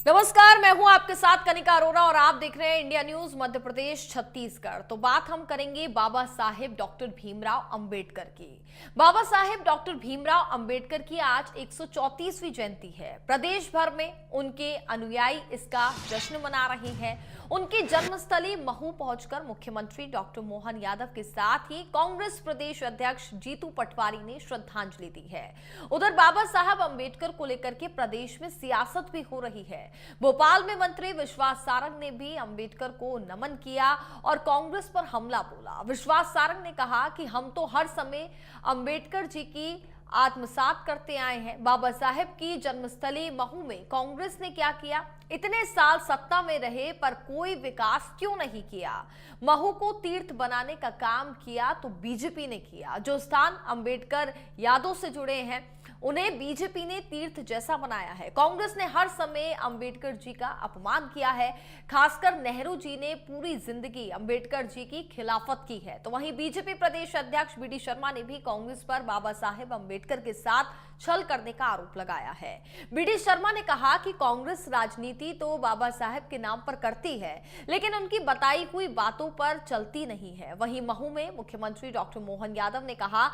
नमस्कार, मैं हूं आपके साथ कनिका अरोरा और आप देख रहे हैं इंडिया न्यूज मध्य प्रदेश छत्तीसगढ़। तो बात हम करेंगे बाबा साहेब डॉक्टर भीमराव अंबेडकर की। बाबा साहेब डॉक्टर भीमराव अंबेडकर की आज 134वीं जयंती है। प्रदेश भर में उनके अनुयायी इसका जश्न मना रहे हैं। उनकी जन्मस्थली महू पहुंचकर मुख्यमंत्री डॉक्टर मोहन यादव के साथ ही कांग्रेस प्रदेश अध्यक्ष जीतू पटवारी ने श्रद्धांजलि दी है। उधर बाबा साहब अंबेडकर को लेकर के प्रदेश में सियासत भी हो रही है। भोपाल में मंत्री विश्वास सारंग ने भी अंबेडकर को नमन किया और कांग्रेस पर हमला बोला। विश्वास सारंग ने कहा कि हम तो हर समय अंबेडकर जी की आत्मसात करते आए हैं। बाबा साहेब की जन्मस्थली महू में कांग्रेस ने क्या किया? इतने साल सत्ता में रहे पर कोई विकास क्यों नहीं किया? महू को तीर्थ बनाने का काम किया तो बीजेपी ने किया। जो स्थान अंबेडकर यादों से जुड़े हैं उन्हें बीजेपी ने तीर्थ जैसा बनाया है। कांग्रेस ने हर समय अंबेडकर जी का अपमान किया है। खासकर नेहरू जी ने पूरी जिंदगी अंबेडकर जी की खिलाफत की है। तो वहीं बीजेपी प्रदेश अध्यक्ष बी डी शर्मा ने भी कांग्रेस पर बाबा साहेब अंबेडकर के साथ छल करने का आरोप लगाया है। बी डी शर्मा ने कहा कि कांग्रेस राजनीति तो बाबा साहेब के नाम पर करती है, लेकिन उनकी बताई हुई बातों पर चलती नहीं है। वहीं महू में मुख्यमंत्री डॉक्टर मोहन यादव ने कहा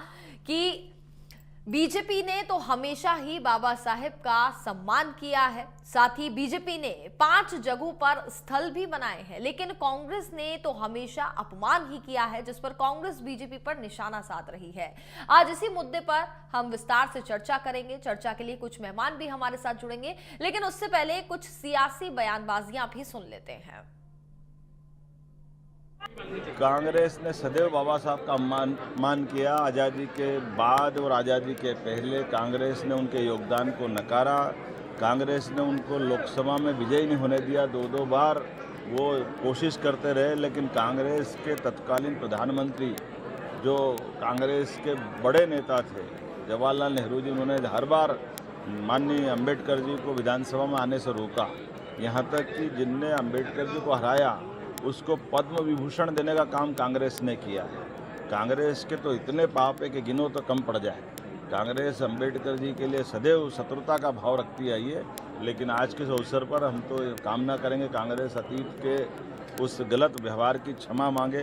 कि बीजेपी ने तो हमेशा ही बाबा साहेब का सम्मान किया है। साथ ही बीजेपी ने 5 जगहों पर स्थल भी बनाए हैं, लेकिन कांग्रेस ने तो हमेशा अपमान ही किया है, जिस पर कांग्रेस बीजेपी पर निशाना साध रही है। आज इसी मुद्दे पर हम विस्तार से चर्चा करेंगे। चर्चा के लिए कुछ मेहमान भी हमारे साथ जुड़ेंगे, लेकिन उससे पहले कुछ सियासी बयानबाजियां भी सुन लेते हैं। कांग्रेस ने सदैव बाबा साहब का मान किया। आज़ादी के बाद और आज़ादी के पहले कांग्रेस ने उनके योगदान को नकारा। कांग्रेस ने उनको लोकसभा में विजयी नहीं होने दिया। 2 बार वो कोशिश करते रहे, लेकिन कांग्रेस के तत्कालीन प्रधानमंत्री जो कांग्रेस के बड़े नेता थे जवाहरलाल नेहरू जी, उन्होंने हर बार माननीय अंबेडकर जी को विधानसभा में आने से रोका। यहाँ तक कि जिनने अंबेडकर जी को हराया उसको पद्म विभूषण देने का काम कांग्रेस ने किया है। कांग्रेस के तो इतने पाप है कि गिनो तो कम पड़ जाए। कांग्रेस अंबेडकर जी के लिए सदैव शत्रुता का भाव रखती आई है, लेकिन आज के इस अवसर पर हम तो कामना करेंगे कांग्रेस अतीत के उस गलत व्यवहार की क्षमा मांगे।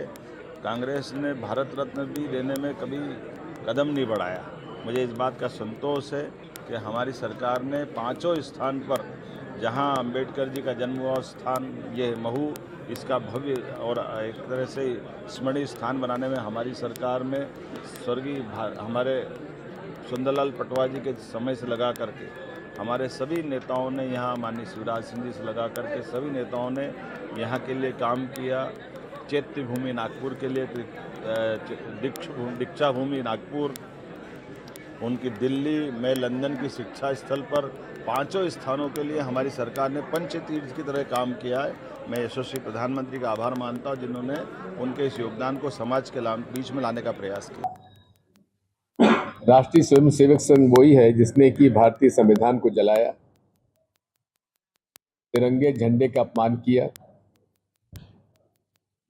कांग्रेस ने भारत रत्न भी देने में कभी कदम नहीं बढ़ाया। मुझे इस बात का संतोष है कि हमारी सरकार ने 5 स्थान पर, जहाँ अंबेडकर जी का जन्म हुआ स्थान ये महू, इसका भव्य और एक तरह से स्मरणीय स्थान बनाने में हमारी सरकार में स्वर्गीय हमारे सुंदरलाल पटवारी जी के समय से लगा करके हमारे सभी नेताओं ने, यहाँ माननीय शिवराज सिंह जी से लगा करके सभी नेताओं ने यहाँ के लिए काम किया। चैत्य भूमि नागपुर के लिए, दीक्षा भूमि नागपुर, उनकी दिल्ली में लंदन की शिक्षा स्थल पर 5 स्थानों के लिए हमारी सरकार ने पंचतीर्थ की तरह काम किया है। मैं यशस्वी प्रधानमंत्री का आभार मानता हूं जिन्होंने उनके इस योगदान को समाज के बीच में लाने का प्रयास किया। राष्ट्रीय स्वयंसेवक संघ वही है जिसने कि भारतीय संविधान को जलाया, तिरंगे झंडे का अपमान किया,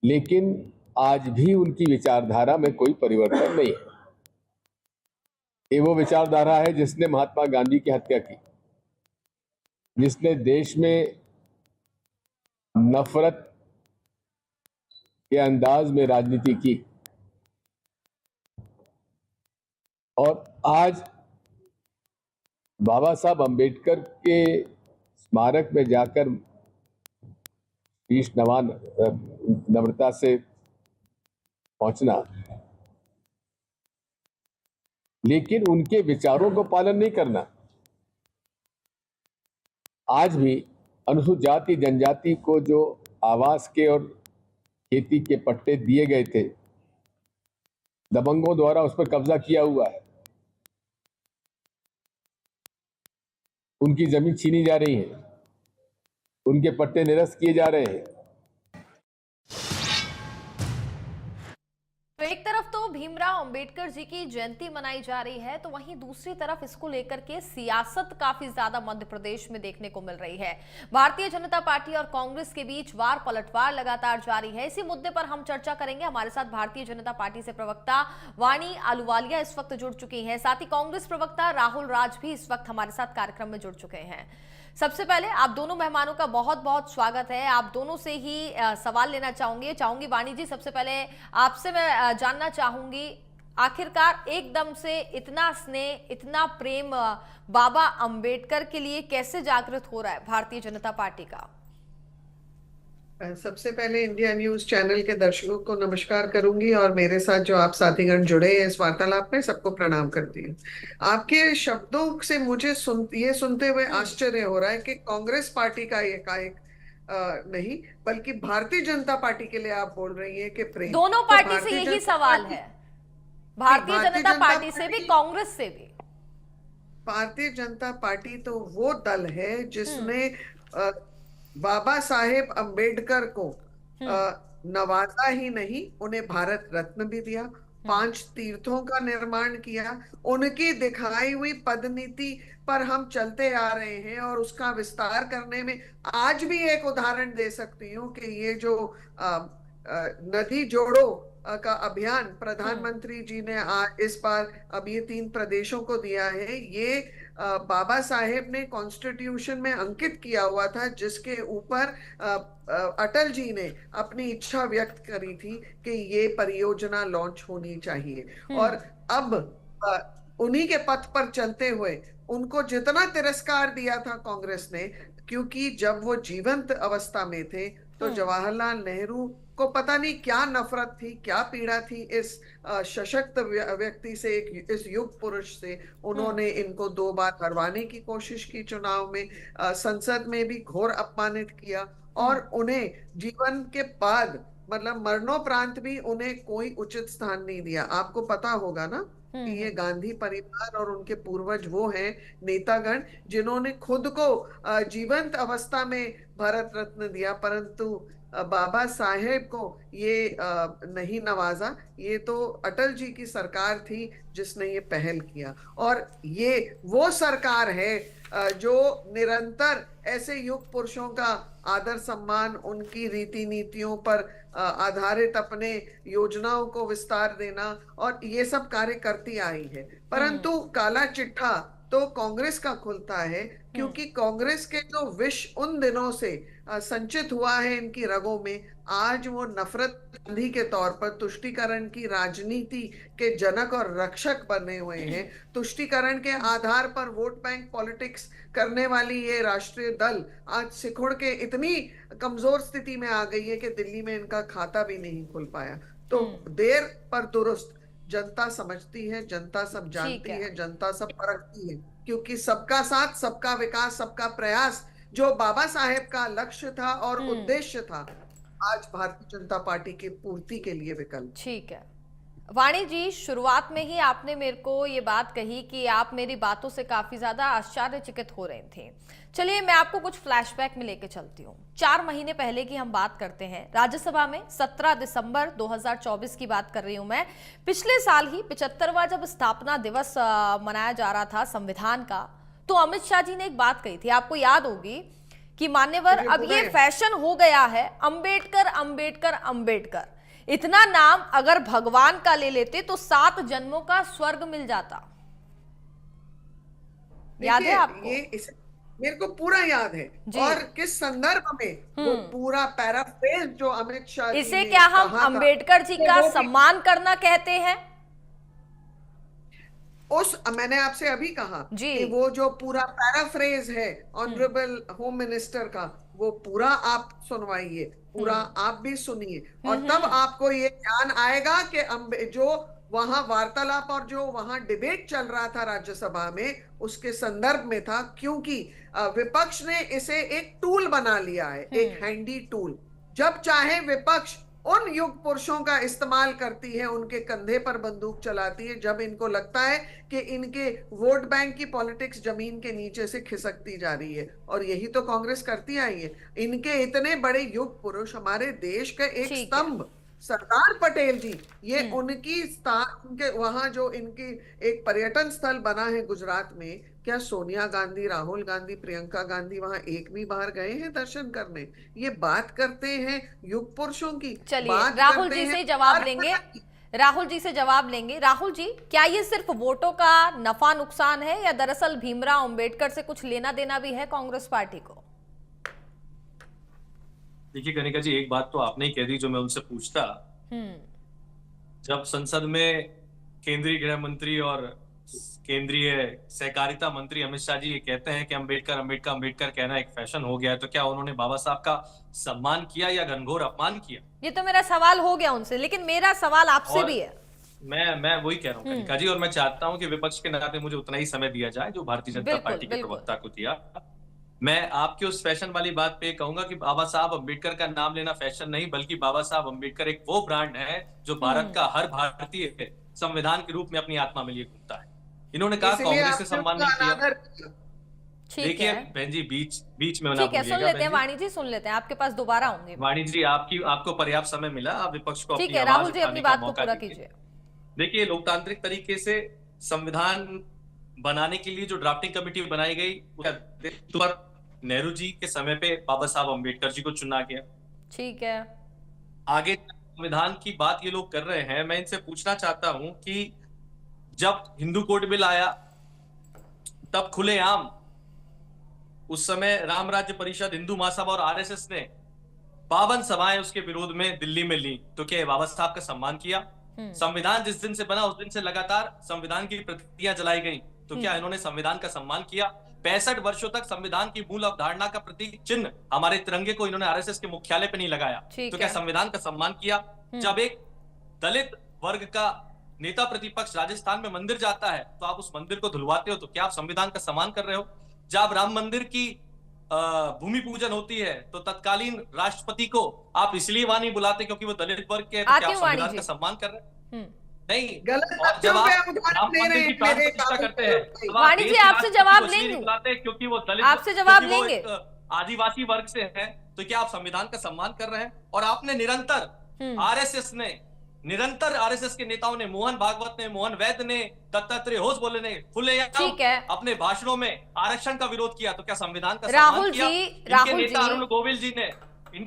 लेकिन आज भी उनकी विचारधारा में कोई परिवर्तन नहीं है। ये वो विचारधारा है जिसने महात्मा गांधी की हत्या की, जिसने देश में नफरत के अंदाज में राजनीति की। और आज बाबा साहब अंबेडकर के स्मारक में जाकर शीश नम्रता से पहुंचना, लेकिन उनके विचारों को पालन नहीं करना। आज भी अनुसूचित जाति जनजाति को जो आवास के और खेती के पट्टे दिए गए थे, दबंगों द्वारा उस पर कब्जा किया हुआ है। उनकी जमीन छीनी जा रही है, उनके पट्टे निरस्त किए जा रहे हैं। तो एक तरफ तो भीमराव अंबेडकर जी की जयंती मनाई जा रही है, तो वहीं दूसरी तरफ इसको लेकर के सियासत काफी ज्यादा मध्य प्रदेश में देखने को मिल रही है। भारतीय जनता पार्टी और कांग्रेस के बीच वार पलटवार लगातार जारी है। इसी मुद्दे पर हम चर्चा करेंगे। हमारे साथ भारतीय जनता पार्टी से प्रवक्ता वाणी आलूवालिया इस वक्त जुड़ चुकी हैं, साथ ही कांग्रेस प्रवक्ता राहुल राज भी इस वक्त हमारे साथ कार्यक्रम में जुड़ चुके हैं। सबसे पहले आप दोनों मेहमानों का बहुत बहुत स्वागत है। आप दोनों से ही सवाल लेना चाहूंगी। वाणी जी, सबसे पहले आपसे मैं जानना चाहूंगी, आखिरकार एकदम से इतना स्नेह, इतना प्रेम बाबा अंबेडकर के लिए कैसे जागृत हो रहा है भारतीय जनता पार्टी का? सबसे पहले इंडिया न्यूज चैनल के दर्शकों को नमस्कार करूंगी और मेरे साथ जो आप साथीगण जुड़े हैं इस वार्तालाप में, सबको प्रणाम करती हूँ। आपके शब्दों से मुझे ये सुनते हुए आश्चर्य हो रहा है कि कांग्रेस पार्टी का एकाएक नहीं, बल्कि भारतीय जनता पार्टी के लिए आप बोल रही हैं कि प्रेम। दोनों तो पार्टी से यही सवाल है, भारतीय जनता पार्टी से भी, कांग्रेस से भी। भारतीय जनता पार्टी तो वो दल है जिसने बाबा साहेब अंबेडकर को नवाजा ही नहीं, उन्हें भारत रत्न भी दिया, 5 तीर्थों का निर्माण किया। उनकी दिखाई हुई पदनीति पर हम चलते आ रहे हैं और उसका विस्तार करने में आज भी एक उदाहरण दे सकती हूँ कि ये जो नदी जोड़ो का अभियान प्रधानमंत्री जी ने इस बार अब ये 3 प्रदेशों को दिया है, ये बाबा साहेब ने कॉन्स्टिट्यूशन में अंकित किया हुआ था, जिसके ऊपर अटल जी ने अपनी इच्छा व्यक्त करी थी कि ये परियोजना लॉन्च होनी चाहिए। और अब उन्हीं के पथ पर चलते हुए उनको जितना तिरस्कार दिया था कांग्रेस ने, क्योंकि जब वो जीवंत अवस्था में थे तो जवाहरलाल नेहरू को पता नहीं क्या नफरत थी, क्या पीड़ा थी इस सशक्त व्यक्ति से, इस युग पुरुष से। उन्होंने इनको 2 बार हरवाने की कोशिश की चुनाव में, संसद में भी घोर अपमानित किया और उन्हें जीवन के बाद, मतलब मरणोपरांत भी उन्हें कोई उचित स्थान नहीं दिया। आपको पता होगा ना कि ये गांधी परिवार और उनके पूर्वज वो हैं नेतागण जिन्होंने खुद को जीवंत अवस्था में भारत रत्न दिया, परंतु बाबा साहेब को ये नहीं नवाजा। ये तो अटल जी की सरकार थी जिसने ये पहल किया, और ये वो सरकार है जो निरंतर ऐसे युग पुरुषों का आदर सम्मान, उनकी रीति नीतियों पर आधारित अपने योजनाओं को विस्तार देना और ये सब कार्य करती आई है। परंतु काला चिट्ठा तो कांग्रेस का खुलता है, क्योंकि कांग्रेस के जो विष उन दिनों से संचित हुआ है इनकी रगों में, आज वो नफरत गांधी के तौर पर तुष्टीकरण की राजनीति के जनक और रक्षक बने हुए हैं। तुष्टीकरण के आधार पर वोट बैंक पॉलिटिक्स करने वाली ये राष्ट्रीय दल आज सिकुड़ के इतनी कमजोर स्थिति में आ गई है कि दिल्ली में इनका खाता भी नहीं खुल पाया। तो देर पर दुरुस्त जनता समझती है, जनता सब जानती है, जनता सब परखती है, क्योंकि सबका साथ, सबका विकास, सबका प्रयास जो बाबा साहेब का लक्ष्य था और उद्देश्य था, आज भारतीय जनता पार्टी की पूर्ति के लिए विकल्प। ठीक है वाणी जी, शुरुआत में ही आपने मेरे को ये बात कही कि आप मेरी बातों से काफी ज्यादा आश्चर्यचकित हो रहे थे। चलिए मैं आपको कुछ फ्लैशबैक में लेके चलती हूँ। 4 महीने पहले की हम बात करते हैं, राज्यसभा में 17 दिसंबर 2024 की बात कर रही हूँ मैं। पिछले साल ही 75वां जब स्थापना दिवस मनाया जा रहा था संविधान का, तो अमित शाह जी ने एक बात कही थी, आपको याद होगी कि मान्यवर अब ये फैशन हो गया है अंबेडकर अंबेडकर अंबेडकर। इतना नाम अगर भगवान का ले लेते तो 7 जन्मों का स्वर्ग मिल जाता। याद है आपको? ये मेरे को पूरा याद है, और किस संदर्भ में वो पूरा पैराफ्रेज जो अमित शाह जी इसे क्या हम अंबेडकर जी का सम्मान करना कहते हैं? मैंने आपसे अभी कहा कि वो जो पूरा पैराफ्रेज है ऑनरेबल होम मिनिस्टर का, वो पूरा आप सुनवाइए, पूरा आप भी सुनिए, और तब आपको ये ध्यान आएगा कि जो वहां वार्तालाप और जो वहां डिबेट चल रहा था राज्यसभा में, उसके संदर्भ में था, क्योंकि विपक्ष ने इसे एक टूल बना लिया है, एक हैंडी टूल। जब चाहे विपक्ष उन युग पुरुषों का इस्तेमाल करती है, उनके कंधे पर बंदूक चलाती है, जब इनको लगता है कि इनके वोट बैंक की पॉलिटिक्स जमीन के नीचे से खिसकती जा रही है। और यही तो कांग्रेस करती आई है। इनके इतने बड़े युग पुरुष, हमारे देश का एक स्तंभ सरदार पटेल जी, ये उनके वहां जो इनकी एक पर्यटन स्थल बना है गुजरात में, क्या सोनिया गांधी, राहुल गांधी, प्रियंका गांधी वहां एक भी बार गए हैं दर्शन करने? ये बात करते हैं युग पुरुषों की। चलिए राहुल जी से जवाब देंगे। राहुल जी से जवाब लेंगे। राहुल जी, क्या ये सिर्फ वोटों का नफा नुकसान है या दरअसल भीमराव अंबेडकर से कुछ लेना देना भी है कांग्रेस पार्टी को? देखिए कनिका जी, एक बात तो आपने ही कह दी जो मैं उनसे पूछता। जब संसद में केंद्रीय गृह मंत्री और केंद्रीय सहकारिता मंत्री अमित शाह जी ये कहते हैं कि अंबेडकर अंबेडकर अंबेडकर कहना एक फैशन हो गया है, तो क्या उन्होंने बाबा साहब का सम्मान किया या घनघोर अपमान किया? ये तो मेरा सवाल हो गया उनसे, लेकिन मेरा सवाल आपसे भी है। मैं वही कह रहा हूँ कनिका जी, और मैं चाहता हूं कि विपक्ष के नाते मुझे उतना ही समय दिया जाए जो भारतीय जनता पार्टी के प्रवक्ता को दिया। मैं आपके उस फैशन वाली बात पे कहूंगा कि बाबा साहब अंबेडकर का नाम लेना फैशन नहीं, बल्कि बाबा साहब अंबेडकर एक वो ब्रांड है जो भारत का हर भारतीय संविधान के रूप में अपनी आत्मा में लिए घूमता है। इन्होंने कहा कांग्रेस ने सम्मान नहीं किया। देखिए बहन जी, बीच में ठीक है, सुन लेते हैं वाणी जी, सुन लेते हैं, आपके पास दोबारा होंगे। वाणी जी, आपको पर्याप्त समय मिला, आप विपक्ष को ठीक है, राहुल जी अपनी बात को पूरा कीजिए। देखिए, लोकतांत्रिक तरीके से संविधान बनाने के लिए जो ड्राफ्टिंग कमेटी बनाई गई, नेहरू जी के समय पे बाबा साहब अंबेडकर जी को चुना गया। ठीक है, आगे संविधान की बात ये लोग कर रहे हैं। मैं इनसे पूछना चाहता हूं कि जब हिंदू कोड बिल आया तब खुलेआम उस समय राम राज्य परिषद, हिंदू महासभा और आरएसएस ने 52 सभाएं उसके विरोध में दिल्ली में ली, तो क्या बाबा साहब का सम्मान किया? संविधान जिस दिन से बना उस दिन से लगातार संविधान की प्रतियां जलाई गई, तो क्या इन्होंने संविधान का सम्मान किया? 65 वर्षों तक संविधान की मूल अवधारणा का प्रतीक चिन्ह हमारे तिरंगे को इन्होंने आरएसएस के मुख्यालय पे नहीं लगाया, तो क्या संविधान का सम्मान किया? जब एक दलित वर्ग का नेता प्रतिपक्ष राजस्थान में मंदिर जाता है तो आप उस मंदिर को धुलवाते हो, तो क्या आप संविधान का सम्मान कर रहे हो? जब राम मंदिर की भूमि पूजन होती है तो तत्कालीन राष्ट्रपति को आप इसलिए वहां नहीं बुलाते क्योंकि वो दलित वर्ग के, तो क्या आप संविधान का सम्मान कर रहे हैं? नहीं। और जब आप राम मंदिर की प्राण प्रतिष्ठा करते हैं, वाणी जी आपसे जवाब लेंगे, क्योंकि वो दलित, आपसे जवाब लेंगे, आदिवासी वर्ग से है, तो क्या आप संविधान का सम्मान कर रहे हैं? और आपने निरंतर आरएसएस के नेताओं ने, मोहन भागवत ने, मोहन वैद्य ने, दत्तात्रेय घोष बोले ने, खुलेआम अपने भाषणों में आरक्षण का विरोध किया, तो क्या संविधान का सम्मान किया? इनके नेता अरुण गोविल जी ने,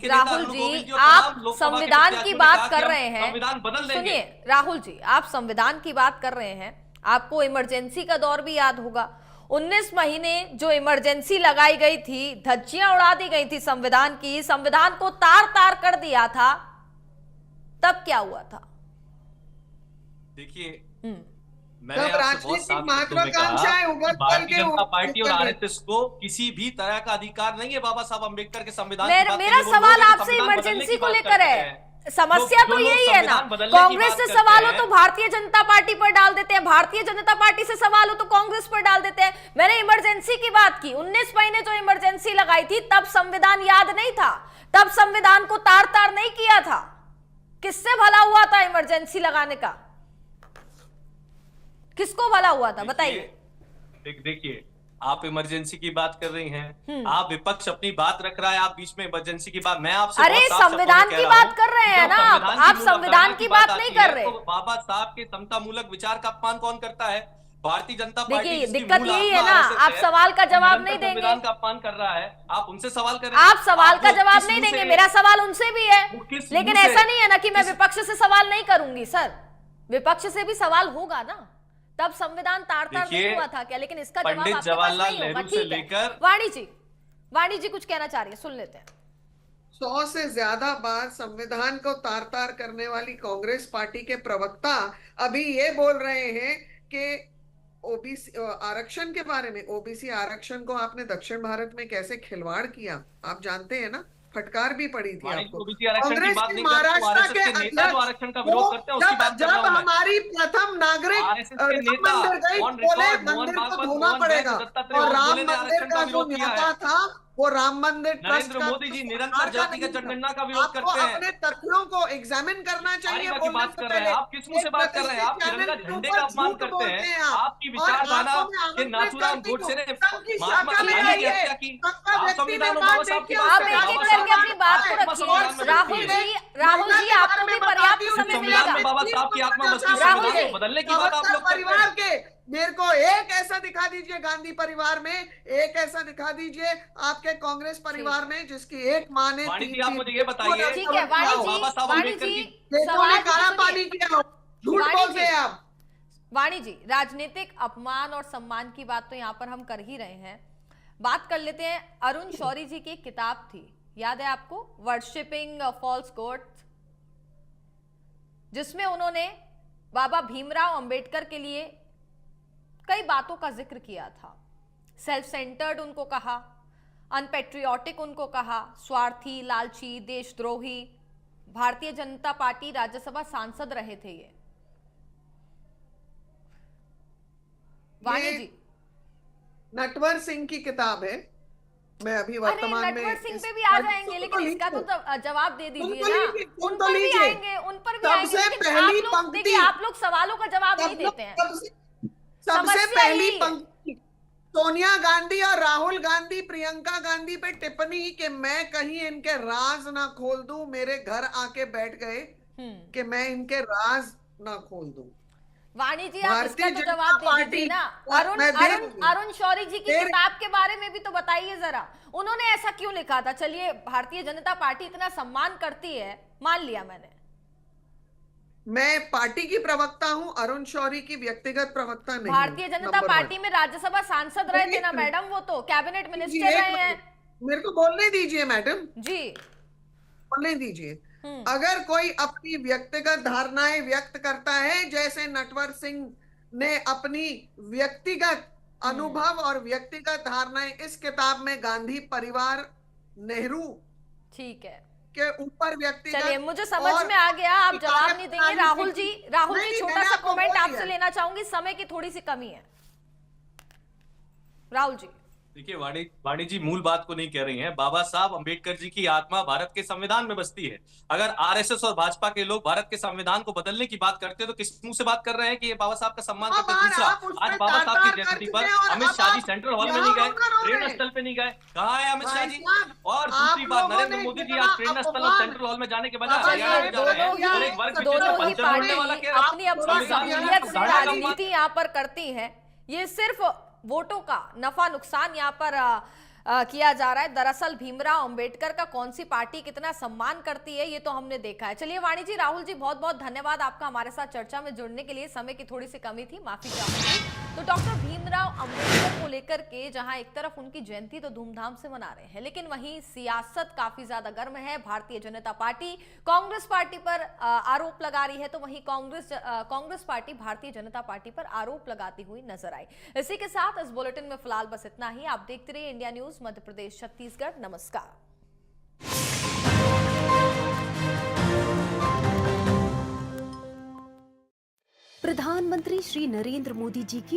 राहुल जी आप संविधान की बात कर रहे हैं, संविधान बदल देंगे। सुनिए राहुल जी, आप संविधान की बात कर रहे हैं, आपको इमरजेंसी का दौर भी याद होगा। 19 महीने जो इमरजेंसी लगाई गई थी, धज्जियां उड़ा दी गई थी संविधान की, संविधान को तार तार कर दिया था, तब क्या हुआ था? देखिए, मैंने आपसे बहुत साफ शब्दों में कहा, भारतीय जनता पार्टी और आरएसएस को किसी भी तरह का अधिकार नहीं है बाबा साहब अंबेडकर के संविधान की बात। मेरा सवाल आपसे इमरजेंसी को लेकर है। समस्या तो यही है ना, कांग्रेस से सवाल हो तो भारतीय जनता पार्टी पर डाल देते हैं, भारतीय जनता पार्टी से सवाल हो तो कांग्रेस पर डाल देते हैं। मैंने इमरजेंसी की बात की, 19 महीने जो इमरजेंसी लगाई थी तब संविधान याद नहीं था, तब संविधान को तार तार नहीं किया था। किससे भला हुआ था इमरजेंसी लगाने का? किसको भला हुआ था बताइए? देखिए, आप इमरजेंसी की बात कर रही हैं, आप विपक्ष अपनी बात रख रहा है, आप बीच में इमरजेंसी की बात, मैं आपसे अरे संविधान की बात कर रहे हैं ना आप संविधान की बात नहीं कर रहे। तो बाबा साहब के समता मूलक विचार का अपमान कौन करता है? भारतीय जनता पार्टी। देखिए दिक्कत यही है ना, आप सवाल का जवाब नहीं देंगे, संविधान का अपमान कर रहा है, आप उनसे सवाल कर रहे हैं। आप सवाल का जवाब नहीं देंगे, मेरा सवाल उनसे भी है, लेकिन ऐसा नहीं है ना कि मैं विपक्ष से सवाल नहीं करूंगी। सर, विपक्ष से भी सवाल होगा ना, तब संविधान तार तार नहीं हुआ था क्या? लेकिन इसका जवाब आपके पास नहीं होगा। ठीक है, वाणी जी कुछ कहना चाह रही है, सुन लेते हैं। 100 से ज्यादा बार संविधान को तार तार करने वाली कांग्रेस पार्टी के प्रवक्ता अभी ये बोल रहे हैं कि ओबीसी आरक्षण के बारे में, ओबीसी आरक्षण को आपने दक्षिण भारत में कैसे खिलवाड़ किया आप जानते हैं ना, फटकार भी पड़ी थी आपको। कांग्रेस के महाराष्ट्र के अध्यक्ष जब हमारी प्रथम नागरिक राम मंदिर गई, बोले मंदिर को धोना पड़ेगा, और राम मंदिर का जो नेता था वो राम मंदिर ट्रस्ट नरेंद्र मोदी जी निरंतर जातिगत जनगणना का विरोध करते हैं। अपने तथ्यों को एग्जामिन करना चाहिए। की बात कर रहे हैं आप, किस मुंह से बात कर रहे हैं? आप तिरंगा झंडे का अपमान करते हैं। आपकी विचारधारा के नाथूराम गोडसे ने महात्मा गांधी की हत्या की, आप संविधान और बाबा साहब की बात कर रहे हैं। राहुल जी आपको भी पर्याप्त समय मिलेगा। बाबा साहब की आत्मा बस्ती बदलने की बात आप लोग परिवार के, मेरे को एक ऐसा दिखा दीजिए गांधी परिवार में, एक ऐसा दिखा दीजिए आपके कांग्रेस परिवार में जिसकी एक माँ ने आप मुझे ये बताइए, ठीक है वाणी जी, काला पानी किया, झूठ वाणी बोलते जी, हैं आप। वाणी जी, राजनीतिक अपमान और सम्मान की बात तो यहाँ पर हम कर ही रहे हैं। बात कर लेते हैं, अरुण शौरी जी की एक किताब थी, याद है आपको, वर्शिपिंग फॉल्स गॉड्स, जिसमें उन्होंने बाबा भीमराव अंबेडकर के लिए कई बातों का जिक्र किया था। सेल्फ सेंटर्ड उनको कहा, अनपेट्रियोटिक उनको कहा, स्वार्थी, लालची, देशद्रोही। भारतीय जनता पार्टी राज्यसभा सांसद रहे थे ये। वाणी जी, नटवर सिंह की किताब है। मैं अभी अरे वर्तमान में नटवर सिंह पे भी आ जाएंगे, लेकिन इसका तो जवाब दे दीजिए ना। उन पर भी लीजिए। आएंगे, उन पर भी आएंगे, सबसे लेकिन पहली आप लोग पंक्ति, देखिए, आप लोग सवालों का जवाब नहीं देते हैं। सबसे समस्या पहली यही है। पंक्ति सोनिया गांधी और राहुल गांधी प्रियंका गांधी पे टिप्पणी कि मैं कहीं इनके राज ना खोल दूं, मेरे घर आके बैठ गए कि मैं इनके राज ना खोल दूं। वाणी जी, आप भारतीय इसका तो जनता जवाब दे पार्टी- दीजिए ना। अरुण मैं दे अरुण दूंगी। अरुण शौरी जी की दे- किताब के बारे में भी तो बताइए जरा, उन्होंने ऐसा क्यों लिखा था? चलिए, भारतीय जनता पार्टी इतना सम्मान करती है, मान लिया मैंने। मैं पार्टी की प्रवक्ता हूं, अरुण शौरी की व्यक्तिगत प्रवक्ता नहीं। भारतीय जनता पार्टी में राज्यसभा सांसद रहे थे ना मैडम, वो तो कैबिनेट मिनिस्टर रहे हैं। मेरे को बोलने दीजिए मैडम, जी, बोलने दीजिए। अगर कोई अपनी व्यक्तिगत धारणाएं व्यक्त करता है, जैसे नटवर सिंह ने अपनी व्यक्तिगत अनुभव और व्यक्तिगत धारणाएं इस किताब में गांधी परिवार, नेहरू ठीक है, के ऊपर व्यक्तिगत, चलिए, मुझे समझ में आ गया, आप जवाब नहीं देंगे। राहुल जी, छोटा सा कमेंट आपसे लेना चाहूंगी, समय की थोड़ी सी कमी है। राहुल जी, देखिए, वाणी जी मूल बात को नहीं कह रही हैं। बाबा साहब अंबेडकर जी की आत्मा भारत के संविधान में बसती है। अगर आरएसएस और भाजपा के लोग भारत के संविधान को बदलने की बात करते हैं तो किस मुंह से बात कर रहे हैं कि ये बाबा साहब का सम्मान करते हैं? दूसरा, आज बाबा साहब की जयंती पर अमित शाह जी सेंट्रल हॉल में नहीं गए, प्रेरणा स्थल पे नहीं गए। कहाँ है अमित शाह जी? और दूसरी बात, नरेंद्र मोदी जी आज प्रेरणा स्थल और सेंट्रल हॉल में जाने के बजाय हरियाणा में जा रहे हैं और एक वर्ग दोनों ही पंचर होने वाला पार्टी कह रहा है। अपनी अपनी शख्सियत से राजनीति यहाँ पर करती है। ये सिर्फ वोटों का नफा नुकसान यहाँ पर किया जा रहा है। दरअसल भीमराव अंबेडकर का कौन सी पार्टी कितना सम्मान करती है, ये तो हमने देखा है। चलिए वाणी जी, राहुल जी, बहुत बहुत धन्यवाद आपका हमारे साथ चर्चा में जुड़ने के लिए। समय की थोड़ी सी कमी थी, माफी चाहूंगी। तो डॉक्टर भीमराव अंबेडकर को लेकर के जहां एक तरफ उनकी जयंती तो धूमधाम से मना रहे हैं, लेकिन वहीं सियासत काफी ज्यादा गर्म है। भारतीय जनता पार्टी कांग्रेस पार्टी पर आरोप लगा रही है, तो वहीं कांग्रेस पार्टी भारतीय जनता पार्टी पर आरोप लगाती हुई नजर आई। इसी के साथ इस बुलेटिन में फिलहाल बस इतना ही। आप देखते रहिए इंडिया न्यूज मध्य प्रदेश छत्तीसगढ़। नमस्कार। प्रधानमंत्री श्री नरेंद्र मोदी जी की